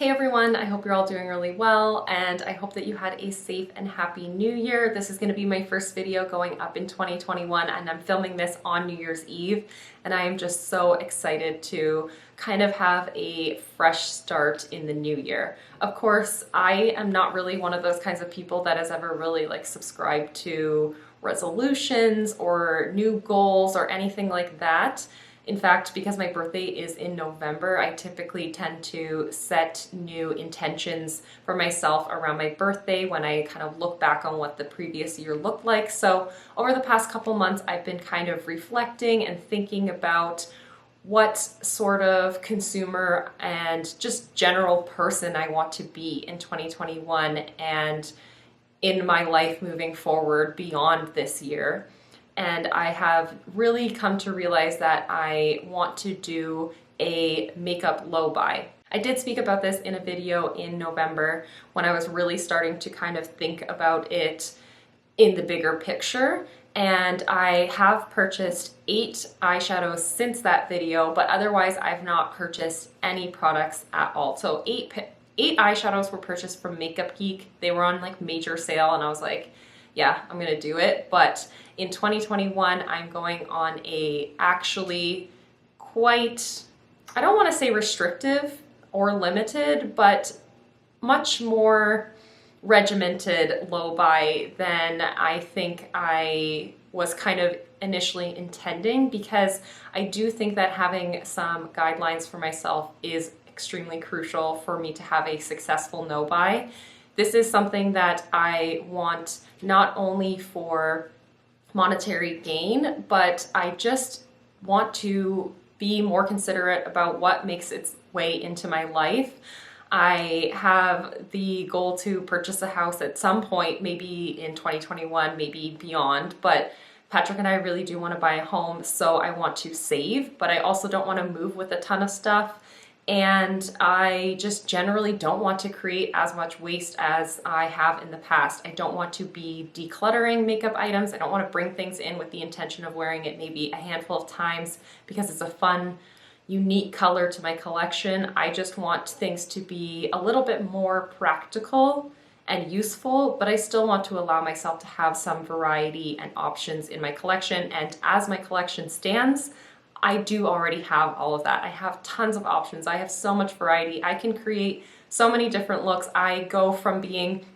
Hey everyone, I hope you're all doing really well and I hope that you had a safe and happy new year. This is going to be my first video going up in 2021 and I'm filming this on New Year's Eve and I am just so excited to kind of have a fresh start in the new year. Of course, I am not really one of those kinds of people that has ever really subscribed to resolutions or new goals or anything like that. In fact, because my birthday is in November, I typically tend to set new intentions for myself around my birthday when I kind of look back on what the previous year looked like. So over the past couple months, I've been kind of reflecting and thinking about what sort of consumer and just general person I want to be in 2021 and in my life moving forward beyond this year. And I have really come to realize that I want to do a makeup low buy. I did speak about this in a video in November when I was really starting to kind of think about it in the bigger picture. And I have purchased 8 eyeshadows since that video, but otherwise I've not purchased any products at all. So 8 eyeshadows were purchased from Makeup Geek. They were on major sale and I was like, yeah, I'm gonna do it. But in 2021, I'm going on a actually quite, I don't want to say restrictive or limited, but much more regimented low buy than I think I was kind of initially intending, because I do think that having some guidelines for myself is extremely crucial for me to have a successful no buy. This is something that I want not only for monetary gain, but I just want to be more considerate about what makes its way into my life. I have the goal to purchase a house at some point, maybe in 2021, maybe beyond, but Patrick and I really do want to buy a home, so I want to save, but I also don't want to move with a ton of stuff. And I just generally don't want to create as much waste as I have in the past. I don't want to be decluttering makeup items. I don't want to bring things in with the intention of wearing it maybe a handful of times because it's a fun, unique color to my collection. I just want things to be a little bit more practical and useful, but I still want to allow myself to have some variety and options in my collection. And as my collection stands, I do already have all of that. I have tons of options. I have so much variety. I can create so many different looks. I go from being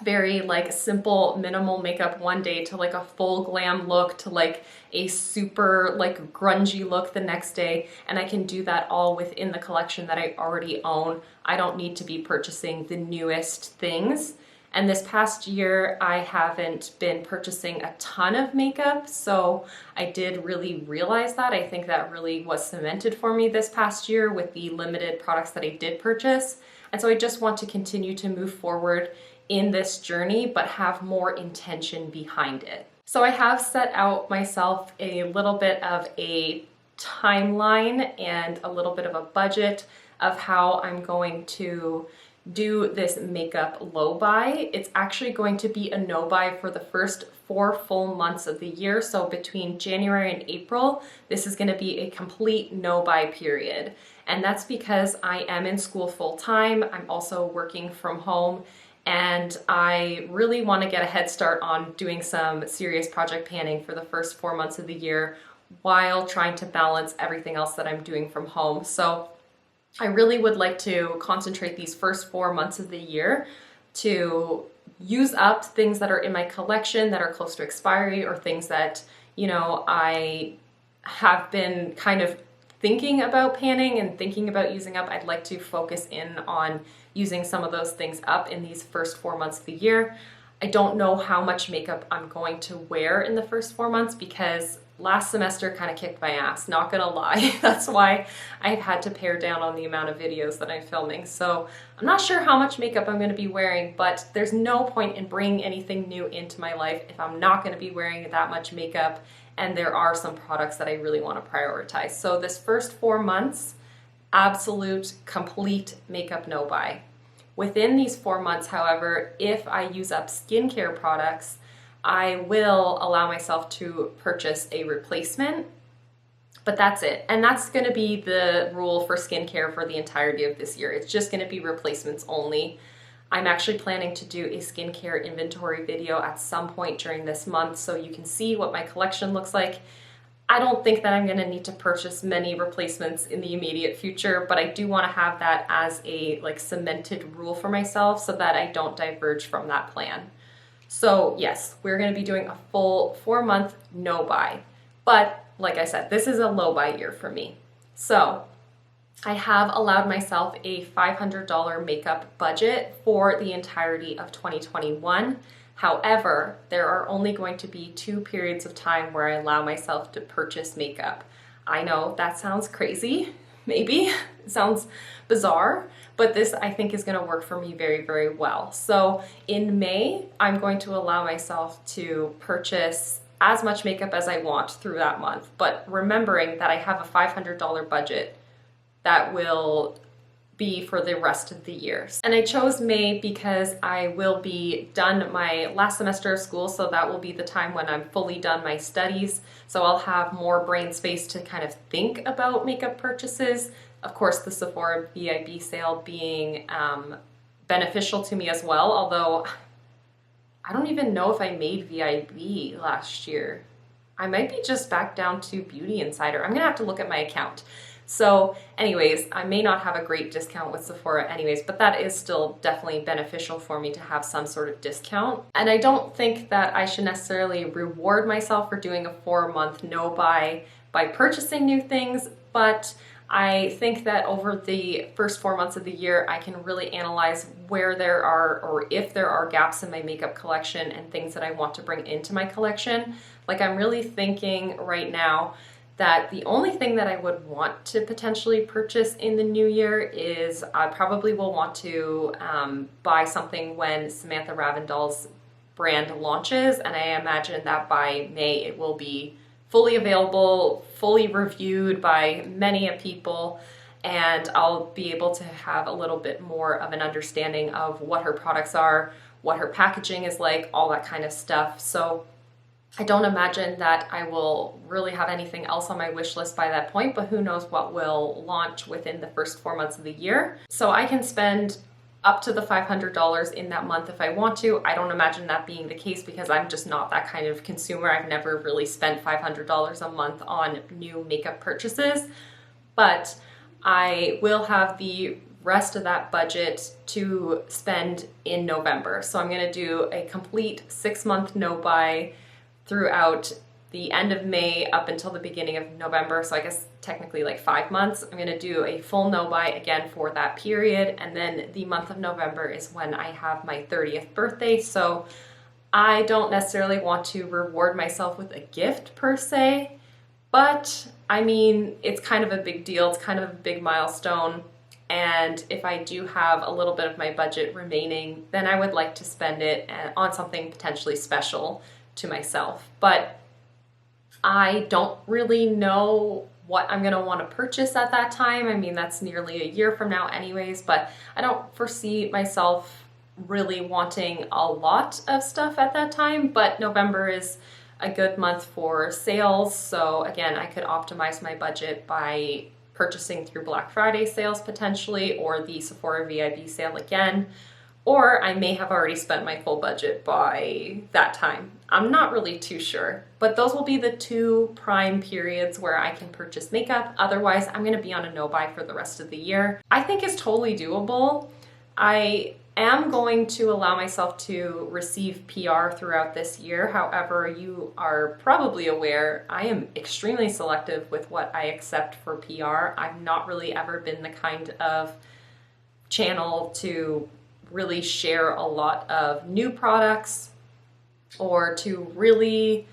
very simple minimal makeup one day to a full glam look to a super grungy look the next day, and I can do that all within the collection that I already own. I don't need to be purchasing the newest things. And this past year, I haven't been purchasing a ton of makeup, so I did really realize that. I think that really was cemented for me this past year with the limited products that I did purchase. And so I just want to continue to move forward in this journey, but have more intention behind it. So I have set out myself a little bit of a timeline and a little bit of a budget of how I'm going to do this makeup low buy. It's actually going to be a no buy for the first 4 full months of the year. So between January and April, this is going to be a complete no buy period. And that's because I am in school full time. I'm also working from home, and I really want to get a head start on doing some serious project planning for the first 4 months of the year while trying to balance everything else that I'm doing from home. So I really would like to concentrate these first 4 months of the year to use up things that are in my collection that are close to expiry, or things that, I have been kind of thinking about panning and thinking about using up. I'd like to focus in on using some of those things up in these first 4 months of the year. I don't know how much makeup I'm going to wear in the first 4 months because last semester kind of kicked my ass, not gonna lie. That's why I've had to pare down on the amount of videos that I'm filming. So I'm not sure how much makeup I'm gonna be wearing, but there's no point in bringing anything new into my life if I'm not gonna be wearing that much makeup, and there are some products that I really want to prioritize. So this first 4 months, absolute, complete makeup no buy. Within these 4 months, however, if I use up skincare products, I will allow myself to purchase a replacement But that's it. And that's going to be the rule for skincare for the entirety of this year. It's just going to be replacements only. I'm actually planning to do a skincare inventory video at some point during this month so you can see what my collection looks like. I don't think that I'm going to need to purchase many replacements in the immediate future, but I do want to have that as a like cemented rule for myself so that I don't diverge from that plan. So yes, we're going to be doing a full 4-month no buy. But like I said, this is a low buy year for me. So I have allowed myself a $500 makeup budget for the entirety of 2021. However, there are only going to be 2 periods of time where I allow myself to purchase makeup. I know that sounds crazy, maybe, it sounds bizarre, but this I think is going to work for me very, very well. So in May, I'm going to allow myself to purchase as much makeup as I want through that month, but remembering that I have a $500 budget that will be for the rest of the year. And I chose May because I will be done my last semester of school, so that will be the time when I'm fully done my studies. So I'll have more brain space to kind of think about makeup purchases. Of course, the Sephora VIB sale being beneficial to me as well, although I don't even know if I made VIB last year. I might be just back down to Beauty Insider. I'm gonna have to look at my account. So anyways, I may not have a great discount with Sephora anyways, but that is still definitely beneficial for me to have some sort of discount. And I don't think that I should necessarily reward myself for doing a 4-month no buy by purchasing new things, but I think that over the first 4 months of the year, I can really analyze where there are, or if there are gaps in my makeup collection and things that I want to bring into my collection. Like I'm really thinking right now that the only thing that I would want to potentially purchase in the new year is I probably will want to buy something when Samantha Ravndahl's brand launches, and I imagine that by May it will be fully available, fully reviewed by many people, and I'll be able to have a little bit more of an understanding of what her products are, what her packaging is like, all that kind of stuff. So I don't imagine that I will really have anything else on my wish list by that point, but who knows what will launch within the first 4 months of the year. So I can spend up to the $500 in that month if I want to. I don't imagine that being the case because I'm just not that kind of consumer. I've never really spent $500 a month on new makeup purchases, but I will have the rest of that budget to spend in November. So I'm gonna do a complete 6-month no buy throughout the end of May up until the beginning of November. So I guess technically like 5 months. I'm gonna do a full no buy again for that period. And then the month of November is when I have my 30th birthday. So I don't necessarily want to reward myself with a gift per se, but I mean, it's kind of a big deal. It's kind of a big milestone. And if I do have a little bit of my budget remaining, then I would like to spend it on something potentially special to myself. But I don't really know what I'm gonna want to purchase at that time. I mean, that's nearly a year from now anyways, but I don't foresee myself really wanting a lot of stuff at that time. But November is a good month for sales. So again, I could optimize my budget by purchasing through Black Friday sales potentially, or the Sephora VIB sale again. Or I may have already spent my full budget by that time. I'm not really too sure, but those will be the 2 prime periods where I can purchase makeup. Otherwise, I'm gonna be on a no buy for the rest of the year. I think it's totally doable. I am going to allow myself to receive PR throughout this year. However, you are probably aware, I am extremely selective with what I accept for PR. I've not really ever been the kind of channel to really share a lot of new products or to really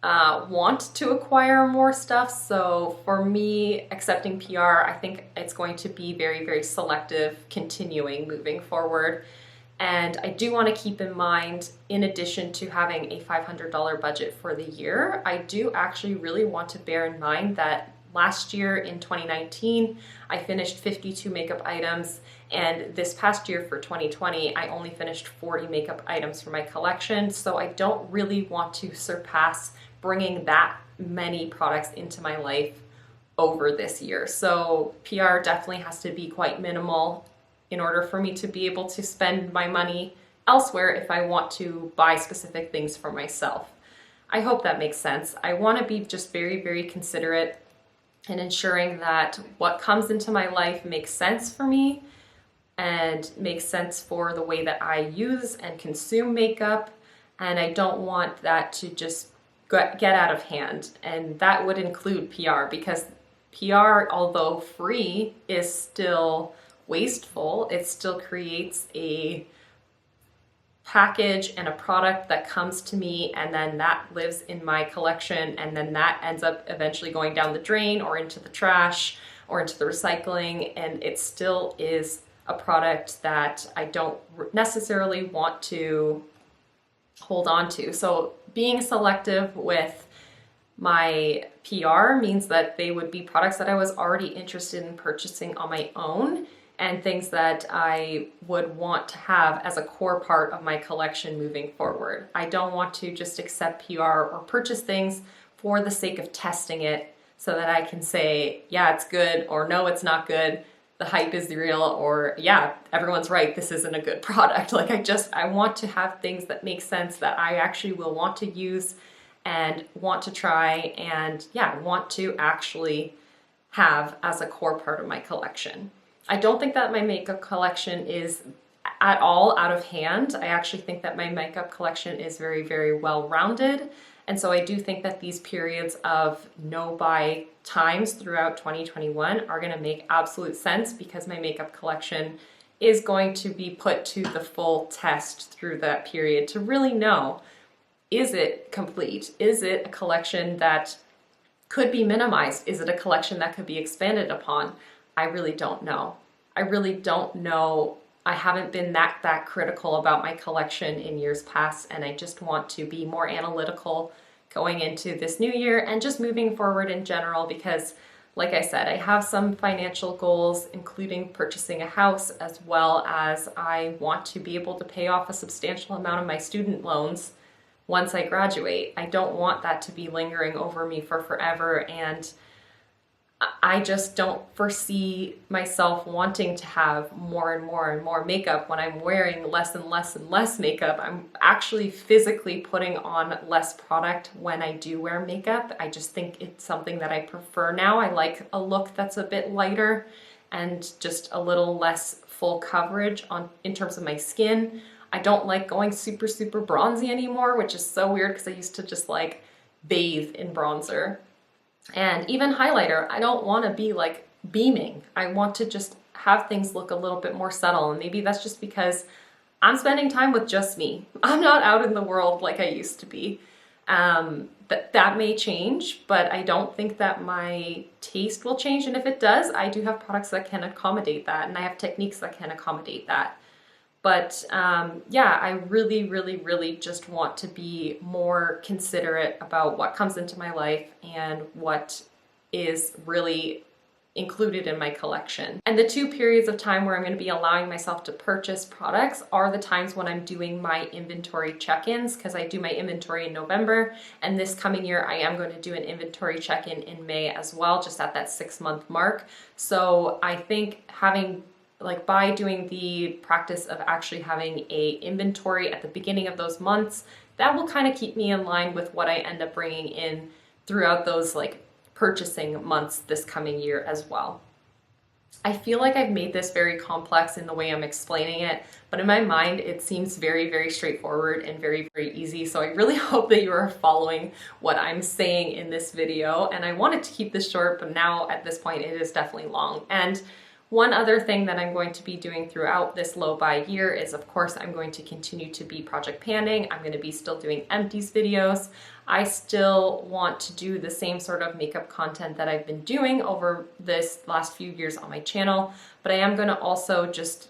want to acquire more stuff. So for me, accepting PR, I think it's going to be very, very selective continuing moving forward. And I do want to keep in mind, in addition to having a $500 budget for the year, I do actually really want to bear in mind that last year in 2019, I finished 52 makeup items, and this past year for 2020, I only finished 40 makeup items for my collection. So I don't really want to surpass bringing that many products into my life over this year. So PR definitely has to be quite minimal in order for me to be able to spend my money elsewhere if I want to buy specific things for myself. I hope that makes sense. I want to be just very, very considerate in ensuring that what comes into my life makes sense for me and makes sense for the way that I use and consume makeup. And I don't want that to just get out of hand. And that would include PR, because PR, although free, is still wasteful. It still creates a package and a product that comes to me, and then that lives in my collection, and then that ends up eventually going down the drain or into the trash or into the recycling, and it still is a product that I don't necessarily want to hold on to. So being selective with my PR means that they would be products that I was already interested in purchasing on my own, and things that I would want to have as a core part of my collection moving forward. I don't want to just accept PR or purchase things for the sake of testing it so that I can say, yeah, it's good, or no, it's not good, the hype is real, or yeah, everyone's right, this isn't a good product. Like I want to have things that make sense, that I actually will want to use and want to try, and yeah, want to actually have as a core part of my collection. I don't think that my makeup collection is at all out of hand. I actually think that my makeup collection is very, very well-rounded. And so I do think that these periods of no-buy times throughout 2021 are gonna make absolute sense, because my makeup collection is going to be put to the full test through that period to really know, is it complete? Is it a collection that could be minimized? Is it a collection that could be expanded upon? I really don't know. I really don't know. I haven't been that critical about my collection in years past, and I just want to be more analytical going into this new year and just moving forward in general, because like I said, I have some financial goals, including purchasing a house, as well as I want to be able to pay off a substantial amount of my student loans once I graduate. I don't want that to be lingering over me for forever, and I just don't foresee myself wanting to have more and more and more makeup when I'm wearing less and less and less makeup. I'm actually physically putting on less product when I do wear makeup. I just think it's something that I prefer now. I like a look that's a bit lighter and just a little less full coverage in terms of my skin. I don't like going super, super bronzy anymore, which is so weird because I used to just like bathe in bronzer. And even highlighter, I don't want to be like beaming. I want to just have things look a little bit more subtle, and maybe that's just because I'm spending time with just me. I'm not out in the world like I used to be. That may change, but I don't think that my taste will change, and if it does, I do have products that can accommodate that, and I have techniques that can accommodate that. But yeah, I really, really, really just want to be more considerate about what comes into my life and what is really included in my collection. And the 2 periods of time where I'm going to be allowing myself to purchase products are the times when I'm doing my inventory check-ins, because I do my inventory in November, and this coming year I am going to do an inventory check-in in May as well, just at that 6-month mark. So I think by doing the practice of actually having a inventory at the beginning of those months, that will kind of keep me in line with what I end up bringing in throughout those like purchasing months this coming year as well. I feel like I've made this very complex in the way I'm explaining it, but in my mind it seems very, very straightforward and very, very easy. So I really hope that you are following what I'm saying in this video. And I wanted to keep this short, but now at this point it is definitely long. And one other thing that I'm going to be doing throughout this low buy year is, of course, I'm going to continue to be project panning. I'm going to be still doing empties videos. I still want to do the same sort of makeup content that I've been doing over this last few years on my channel, but I am going to also just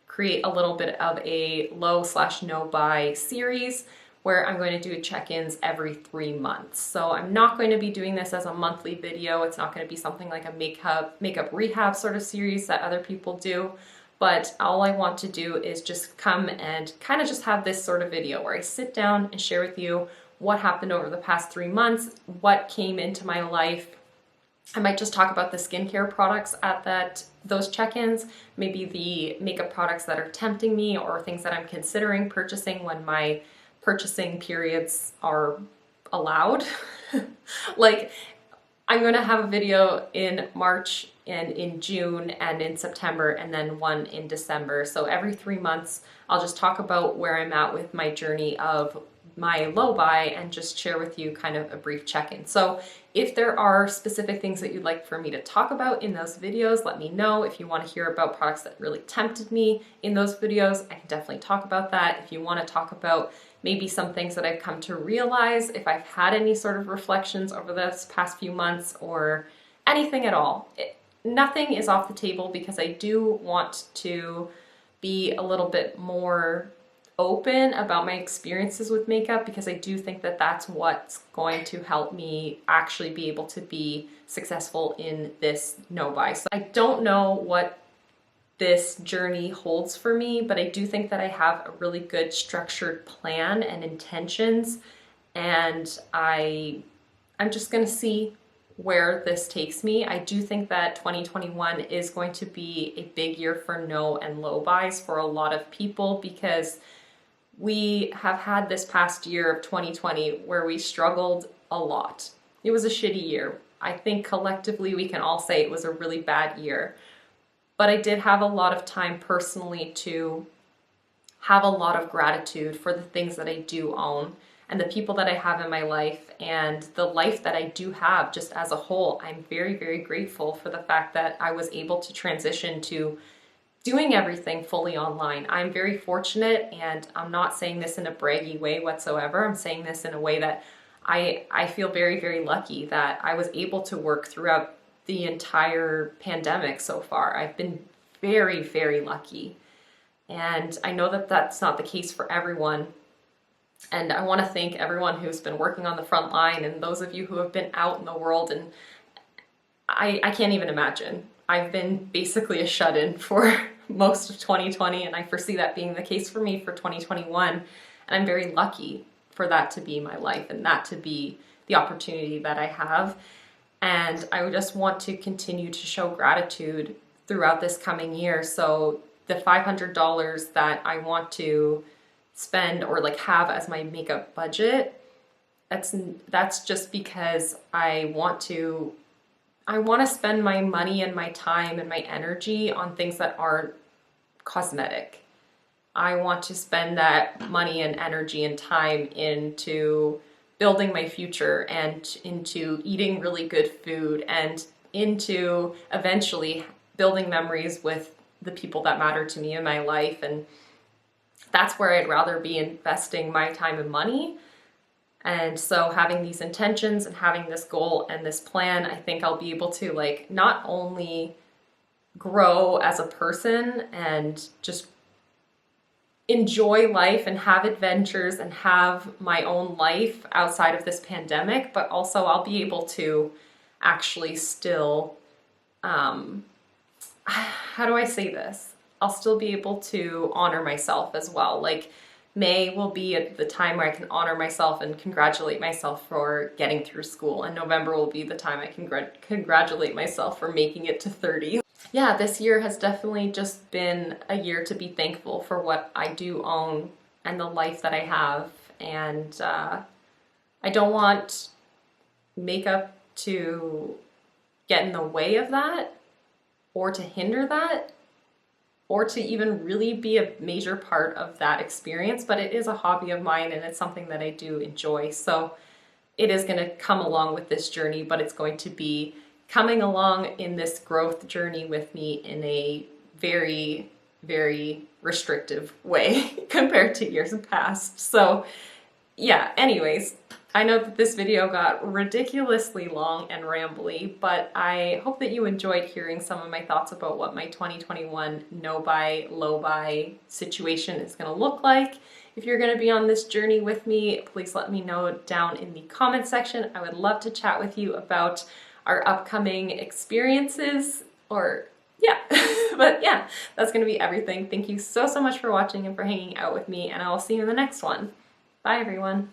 create a little bit of a low/no buy series where I'm going to do check-ins every 3 months. So I'm not going to be doing this as a monthly video. It's not going to be something like a makeup rehab sort of series that other people do. But all I want to do is just come and kind of just have this sort of video where I sit down and share with you what happened over the past 3 months, what came into my life I might just talk about the skincare products at those check-ins, maybe the makeup products that are tempting me or things that I'm considering purchasing when my purchasing periods are allowed. Like, I'm going to have a video in March and in June and in September, and then one in December. So every 3 months, I'll just talk about where I'm at with my journey of my low buy and just share with you kind of a brief check-in. So if there are specific things that you'd like for me to talk about in those videos, let me know. If you want to hear about products that really tempted me in those videos, I can definitely talk about that. If you want to talk about maybe some things that I've come to realize, if I've had any sort of reflections over this past few months or anything at all, nothing is off the table, because I do want to be a little bit more open about my experiences with makeup, because I do think that that's what's going to help me actually be able to be successful in this no buy. So I don't know what this journey holds for me, but I do think that I have a really good structured plan and intentions, and I'm just gonna see where this takes me. I do think that 2021 is going to be a big year for no and low buys for a lot of people, because we have had this past year of 2020 where we struggled a lot. It was a shitty year. I think collectively we can all say it was a really bad year. But I did have a lot of time personally to have a lot of gratitude for the things that I do own and the people that I have in my life and the life that I do have just as a whole. I'm very, very grateful for the fact that I was able to transition to doing everything fully online. I'm very fortunate, and I'm not saying this in a braggy way whatsoever. I'm saying this in a way that I feel very, very lucky that I was able to work throughout the entire pandemic so far. I've been very, very lucky. And I know that that's not the case for everyone. And I want to thank everyone who's been working on the front line and those of you who have been out in the world. And I can't even imagine. I've been basically a shut-in for most of 2020, and I foresee that being the case for me for 2021. And I'm very lucky for that to be my life and that to be the opportunity that I have. And I just want to continue to show gratitude throughout this coming year. So the $500 that I want to spend or like have as my makeup budget, that's just because I want to spend my money and my time and my energy on things that aren't cosmetic. I want to spend that money and energy and time into building my future and into eating really good food and into eventually building memories with the people that matter to me in my life. And that's where I'd rather be investing my time and money. And so having these intentions and having this goal and this plan, I think I'll be able to like not only grow as a person and just enjoy life and have adventures and have my own life outside of this pandemic, but also I'll be able to actually still, how do I say this? I'll still be able to honor myself as well. Like, May will be at the time where I can honor myself and congratulate myself for getting through school, and November will be the time I can congratulate myself for making it to 30. Yeah, this year has definitely just been a year to be thankful for what I do own and the life that I have, and I don't want makeup to get in the way of that or to hinder that, or to even really be a major part of that experience, but it is a hobby of mine and it's something that I do enjoy. So it is going to come along with this journey, but it's going to be coming along in this growth journey with me in a very, very restrictive way compared to years past. So yeah, anyways, I know that this video got ridiculously long and rambly, but I hope that you enjoyed hearing some of my thoughts about what my 2021 no buy, low buy situation is going to look like. If you're going to be on this journey with me, please let me know down in the comment section. I would love to chat with you about our upcoming experiences, or yeah, but yeah, that's going to be everything. Thank you so much for watching and for hanging out with me, and I will see you in the next one. Bye everyone.